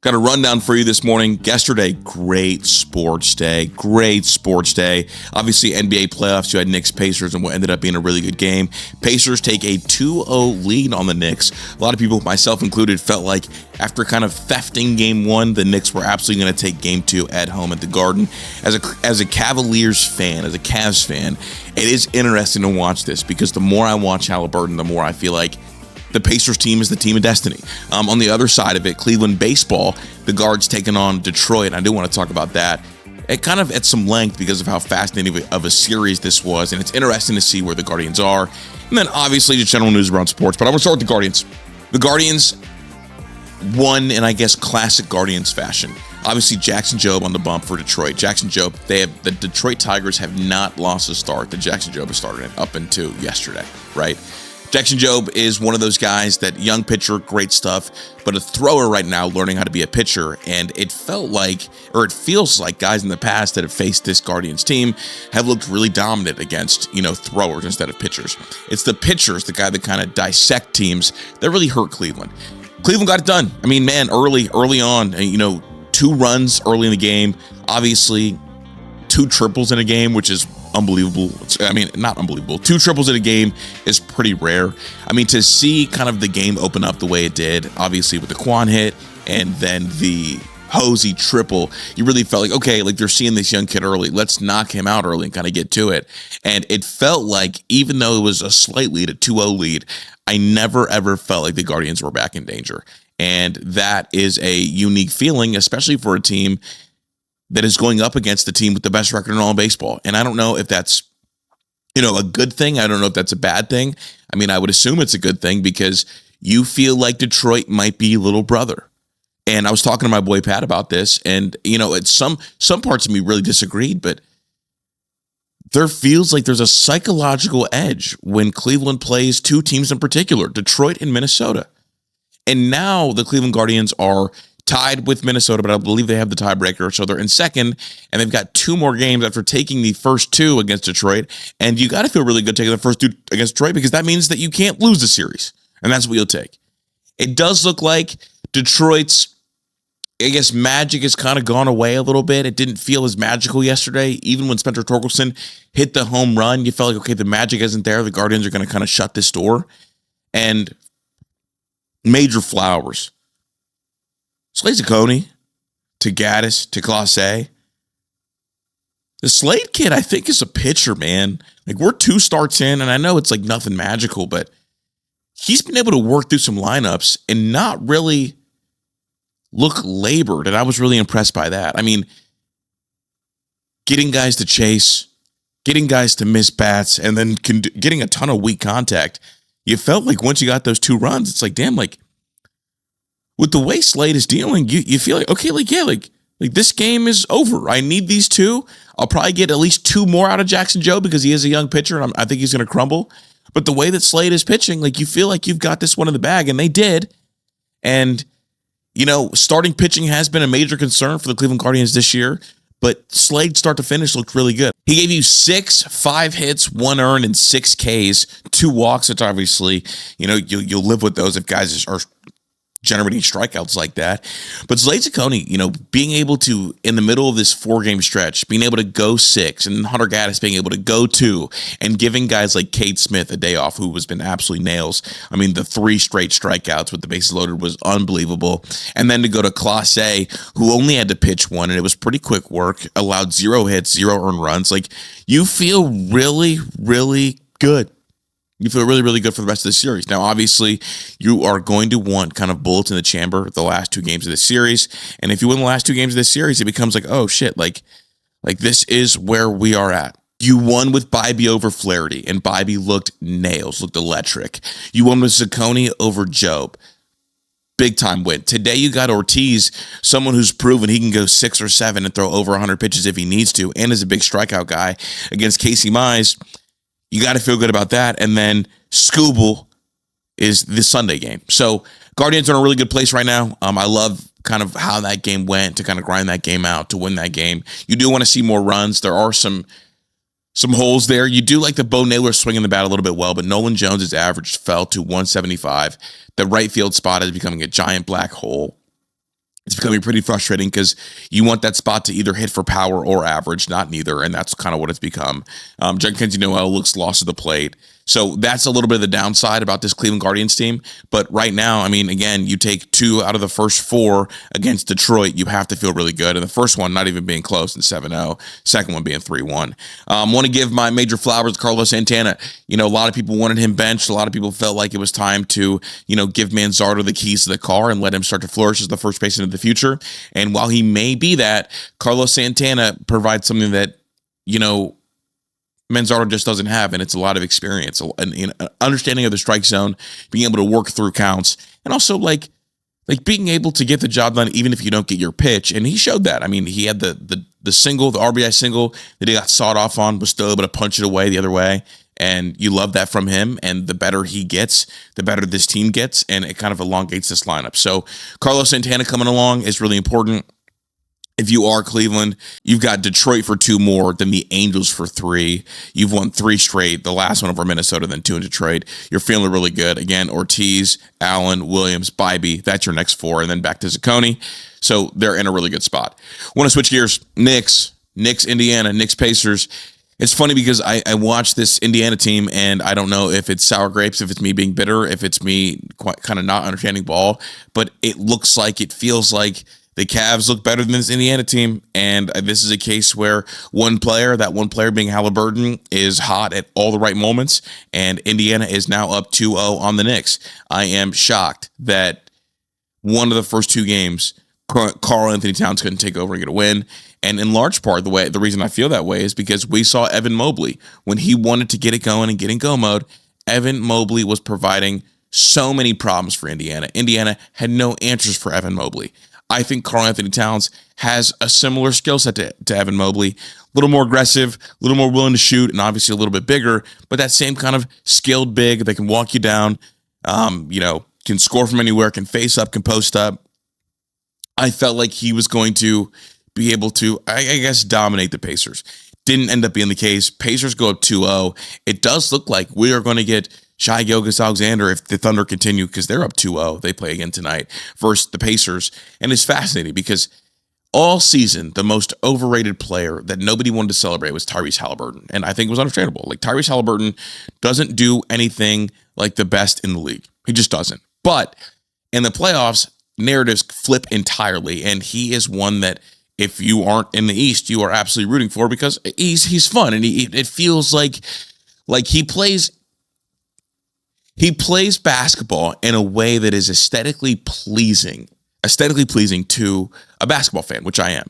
Got a rundown for you this morning. Yesterday, great sports day. Obviously, NBA playoffs, you had Knicks Pacers and what ended up being a really good game. Pacers take a 2-0 lead on the Knicks. A lot of people, myself included, felt like after kind of thefting game one, the Knicks were absolutely going to take game two at home at the Garden. As a Cavaliers fan, as a Cavs fan, it is interesting to watch this because the more I watch Halliburton, the more I feel like the Pacers team is the team of destiny. On the other side of it, Cleveland baseball, the Guards taking on Detroit. And I do want to talk about that at some length because of how fascinating of a series this was. And it's interesting to see where the Guardians are. And then obviously just general news around sports. But I'm going to start with the Guardians. The Guardians won in, I guess, classic Guardians fashion. Obviously, Jackson Jobe on the bump for Detroit. Jackson Jobe, the Detroit Tigers have not lost a start that Jackson Jobe has started in up until yesterday, right? Jackson Jobe is one of those guys that young pitcher, great stuff, but a thrower right now learning how to be a pitcher. And it feels like guys in the past that have faced this Guardians team have looked really dominant against, throwers instead of pitchers. It's the pitchers, the guy that kind of dissect teams that really hurt Cleveland. Cleveland got it done. I mean, man, early on, 2 runs early in the game, obviously 2 triples in a game, which is unbelievable. Not unbelievable. 2 triples in a game is pretty rare. I mean, to see kind of the game open up the way it did, obviously with the Quan hit and then the Hosey triple, you really felt like, okay, like they're seeing this young kid early. Let's knock him out early and kind of get to it. And it felt like, even though it was a slight lead, a 2-0 lead, I never ever felt like the Guardians were back in danger. And that is a unique feeling, especially for a team that is going up against the team with the best record in all of baseball. And I don't know if that's, a good thing. I don't know if that's a bad thing. I mean, I would assume it's a good thing because you feel like Detroit might be little brother. And I was talking to my boy Pat about this, and, it's some parts of me really disagreed, but there feels like there's a psychological edge when Cleveland plays 2 teams in particular, Detroit and Minnesota. And now the Cleveland Guardians are tied with Minnesota, but I believe they have the tiebreaker, so they're in second, and they've got 2 more games after taking the first 2 against Detroit, and you got to feel really good taking the first 2 against Detroit because that means that you can't lose the series, and that's what you'll take. It does look like Detroit's, I guess, magic has kind of gone away a little bit. It didn't feel as magical yesterday. Even when Spencer Torkelson hit the home run, you felt like, okay, the magic isn't there. The Guardians are going to kind of shut this door, and major flowers. Slade Ciccone to Gaddis to Clase. The Slade kid, I think, is a pitcher, man. Like, we're 2 starts in, and I know it's like nothing magical, but he's been able to work through some lineups and not really look labored, and I was really impressed by that. I mean, getting guys to chase, getting guys to miss bats, and then getting a ton of weak contact. You felt like once you got those 2 runs, it's like, damn, like, with the way Slade is dealing, you feel like, okay, like this game is over. I need these 2. I'll probably get at least 2 more out of Jackson Jobe because he is a young pitcher, and I think he's going to crumble. But the way that Slade is pitching, like, you feel like you've got this one in the bag, and they did. And, starting pitching has been a major concern for the Cleveland Guardians this year, but Slade start to finish looked really good. He gave you 5 hits, 1 earned, and 6 Ks, 2 walks, which obviously, you'll live with those if guys are generating strikeouts like that. But Slade Ciccone, being able to, in the middle of this 4-game stretch, being able to go 6, and Hunter Gaddis being able to go 2, and giving guys like Cade Smith a day off, who has been absolutely nails. I mean, the 3 straight strikeouts with the bases loaded was unbelievable. And then to go to Clase, who only had to pitch 1, and it was pretty quick work, allowed 0 hits, 0 earned runs. Like, you feel really, really good. You feel really, really good for the rest of the series. Now, obviously, you are going to want kind of bullets in the chamber the last 2 games of the series. And if you win the last 2 games of this series, it becomes like, oh, shit, like this is where we are at. You won with Bibee over Flaherty, and Bibee looked nails, looked electric. You won with Ciccone over Jobe. Big time win. Today you got Ortiz, someone who's proven he can go 6 or 7 and throw over 100 pitches if he needs to, and is a big strikeout guy against Casey Mize. You got to feel good about that. And then Scooble is the Sunday game. So Guardians are in a really good place right now. I love kind of how that game went, to kind of grind that game out, to win that game. You do want to see more runs. There are some holes there. You do like the Bo Naylor swinging the bat a little bit well, but Nolan Jones' average fell to 175. The right field spot is becoming a giant black hole. it's becoming pretty frustrating because you want that spot to either hit for power or average, not neither, and that's kind of what it's become. Judkins Noel looks lost at the plate. So that's a little bit of the downside about this Cleveland Guardians team. But right now, I mean, again, you take 2 out of the first 4 against Detroit, you have to feel really good. And the first one not even being close in 7-0, second one being 3-1. Want to give my major flowers to Carlos Santana. You know, a lot of people wanted him benched. A lot of people felt like it was time to, give Manzardo the keys to the car and let him start to flourish as the first baseman of the future. And while he may be that, Carlos Santana provides something that, Manzardo just doesn't have, and it's a lot of experience and understanding of the strike zone, being able to work through counts, and also like being able to get the job done even if you don't get your pitch. And he showed that. I mean, he had the single, the RBI single that he got sawed off on, was still able to punch it away the other way. And you love that from him. And the better he gets, the better this team gets, and it kind of elongates this lineup. So Carlos Santana coming along is really important. If you are Cleveland, you've got Detroit for 2 more, then the Angels for 3. You've won 3 straight, the last one over Minnesota, then 2 in Detroit. You're feeling really good. Again, Ortiz, Allen, Williams, Bybee, that's your next 4, and then back to Zacconi. So they're in a really good spot. Want to switch gears. Knicks, Indiana, Knicks, Pacers. It's funny because I watch this Indiana team, and I don't know if it's sour grapes, if it's me being bitter, if it's me kind of not understanding ball, but it feels like the Cavs look better than this Indiana team, and this is a case where that one player being Halliburton, is hot at all the right moments, and Indiana is now up 2-0 on the Knicks. I am shocked that one of the first 2 games, Karl Anthony Towns couldn't take over and get a win, and in large part, the reason I feel that way is because we saw Evan Mobley. When he wanted to get it going and get in go mode, Evan Mobley was providing so many problems for Indiana. Indiana had no answers for Evan Mobley. I think Karl Anthony Towns has a similar skill set to Evan Mobley. A little more aggressive, a little more willing to shoot, and obviously a little bit bigger, but that same kind of skilled big that can walk you down, can score from anywhere, can face up, can post up. I felt like he was going to be able to, I guess, dominate the Pacers. Didn't end up being the case. Pacers go up 2-0. It does look like we are going to get Shai Gilgeous-Alexander if the Thunder continue, because they're up 2-0. They play again tonight versus the Pacers. And it's fascinating because all season, the most overrated player that nobody wanted to celebrate was Tyrese Halliburton. And I think it was understandable. Like, Tyrese Halliburton doesn't do anything like the best in the league. He just doesn't. But in the playoffs, narratives flip entirely. And he is one that, if you aren't in the East, you are absolutely rooting for, because he's fun. And it feels like he plays basketball in a way that is aesthetically pleasing to a basketball fan, which I am.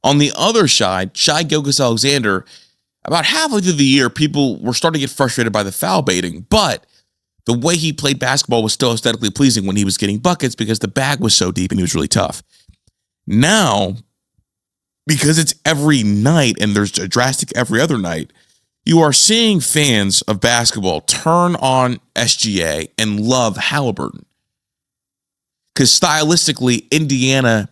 On the other side, Shai Gilgeous-Alexander, about halfway through the year, people were starting to get frustrated by the foul baiting, but the way he played basketball was still aesthetically pleasing when he was getting buckets, because the bag was so deep and he was really tough. Now, because it's every night and there's a drastic every other night, you are seeing fans of basketball turn on SGA and love Halliburton. Because stylistically, Indiana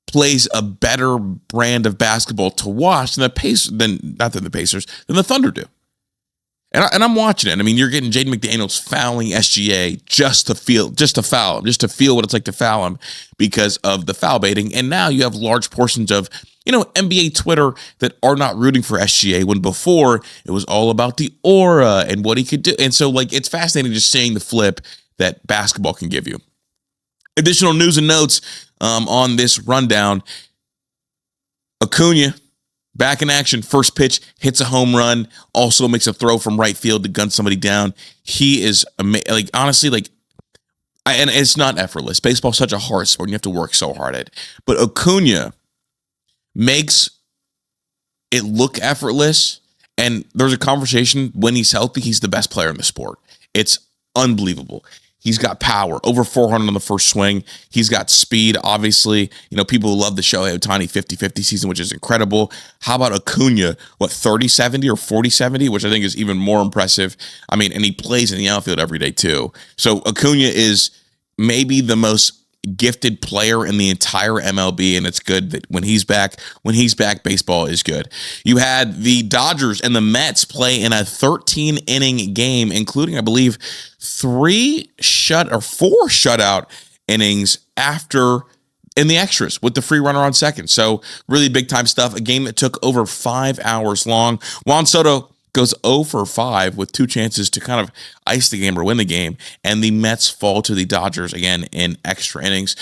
plays a better brand of basketball to watch than the Thunder do. And I'm watching it. I mean, you're getting Jaden McDaniels fouling SGA just to feel what it's like to foul him because of the foul baiting. And now you have large portions of, NBA Twitter that are not rooting for SGA, when before it was all about the aura and what he could do. And so, it's fascinating just seeing the flip that basketball can give you. Additional news and notes on this rundown. Acuna, back in action. First pitch, hits a home run. Also makes a throw from right field to gun somebody down. He is honestly, and it's not effortless. Baseball's such a hard sport, and you have to work so hard at it. But Acuna makes it look effortless. And there's a conversation, when he's healthy, he's the best player in the sport. It's unbelievable. He's got power, over 400 on the first swing. He's got speed, obviously. People who love the Shohei Ohtani 50-50 season, which is incredible. How about Acuna, 30-70 or 40-70, which I think is even more impressive. I mean, and he plays in the outfield every day too. So Acuna is maybe the most gifted player in the entire MLB, and it's good that when he's back, baseball is good. You had the Dodgers and the Mets play in a 13-inning game, including, I believe, 4 shutout innings after in the extras with the free runner on second. So really big time stuff. A game that took over 5 hours long. Juan Soto goes 0 for 5 with 2 chances to kind of ice the game or win the game. And the Mets fall to the Dodgers again in extra innings.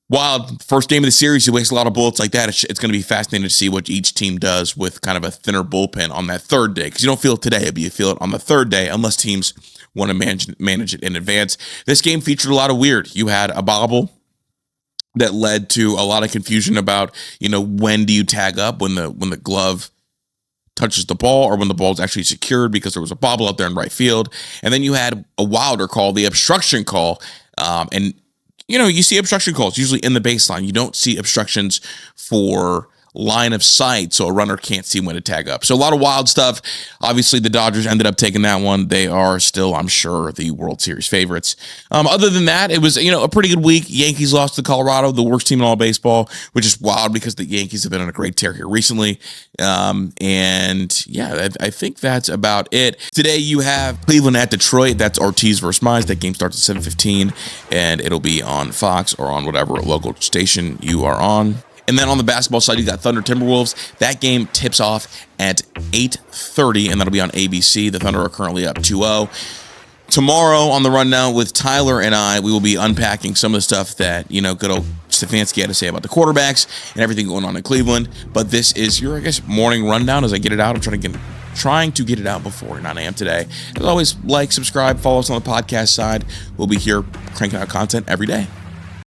Wild first game of the series, you waste a lot of bullets like that. It's going to be fascinating to see what each team does with kind of a thinner bullpen on that third day, because you don't feel it today, but you feel it on the third day unless teams want to manage it in advance. This game featured a lot of weird. You had a bobble that led to a lot of confusion about, when do you tag up, when the glove touches the ball or when the ball is actually secured, because there was a bobble out there in right field. And then you had a wilder call, the obstruction call, and you see obstruction calls usually in the baseline. You don't see obstructions for line of sight, so a runner can't see when to tag up. So a lot of wild stuff. Obviously, the Dodgers ended up taking that one. They are still, I'm sure, the World Series favorites. Other than that, it was a pretty good week. Yankees lost to Colorado, the worst team in all baseball, which is wild because the Yankees have been on a great tear here recently. And yeah, I think that's about it. Today you have Cleveland at Detroit. That's Ortiz versus Mize. That game starts at 7:15, and it'll be on Fox or on whatever local station you are on. And then on the basketball side, you got Thunder Timberwolves. That game tips off at 8:30, and that'll be on ABC. The Thunder are currently up 2-0. Tomorrow on the rundown with Tyler and I, we will be unpacking some of the stuff that, good old Stefanski had to say about the quarterbacks and everything going on in Cleveland. But this is your, morning rundown as I get it out. I'm trying to get it out before 9 a.m. today. As always, like, subscribe, follow us on the podcast side. We'll be here cranking out content every day.